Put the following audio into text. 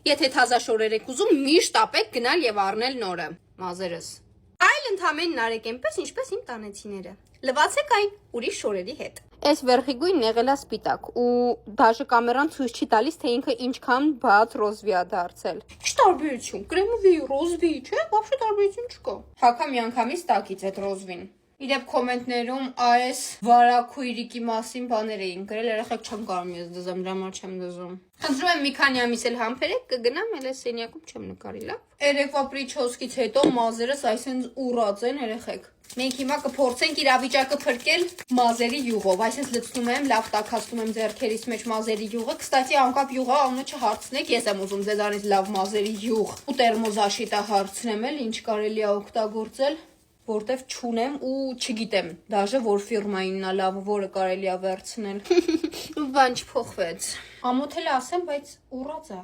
Եթե թազա շորեր եք ուզում, միշտ ապեք գնալ եւ առնել նորը, մազերս։ Այլ ընդհանրեն արեք այնպես, ինչպես իմ տանեցիները։ Լվացեք այն ուրիշ շորերի հետ։ Այս վերխի գույնն եղել է սպիտակ ու դաժե կամերան ցույց չի տալիս, թե ինքը ինչքան բաց ռոզվի է դարձել։ Ինչ տարբերություն, կրեմովի, ռոզվի, չէ՞, вообще տարբերություն չկա։ Հակա միանգամից տակից այդ ռոզվին։ Իդեպ կոմենտներում այս վարակույրիկի մասին բաներ էին գրել, երեխեք չեմ կարող ես դզեմ, դրա համար չեմ դզում։ Խնդրում եմ մի քանի ամիս էլ համբերեք, կգնամ էլ այս սենյակում չեմ նկարի, լավ։ Երեկվա պրիչոսկից հետո մազերս այսենց ուռած են, երեխեք։ Մենք հիմա կփորձենք իրավիճակը փրկել մազերի յուղով, այսպես լցնում եմ, լավ տաքացնում եմ ձեռքերիս մեջ մազերի յուղը, կստացի անկապ յուղը անունը չհարցնեք, ես եմ ուզում ձեզանից լավ մազերի յուղ ու տերմոզաշիտը հարցնեմ էլ, ինչ կարելի է օգտագործել, որտեվ չունեմ ու չգիտեմ, դաժե որ ֆիրմայինն է լավ, որը կարելի է վերցնել։ Բան չփոխվեց։ Ամոթ էլ ասեմ, բայց ուռած է։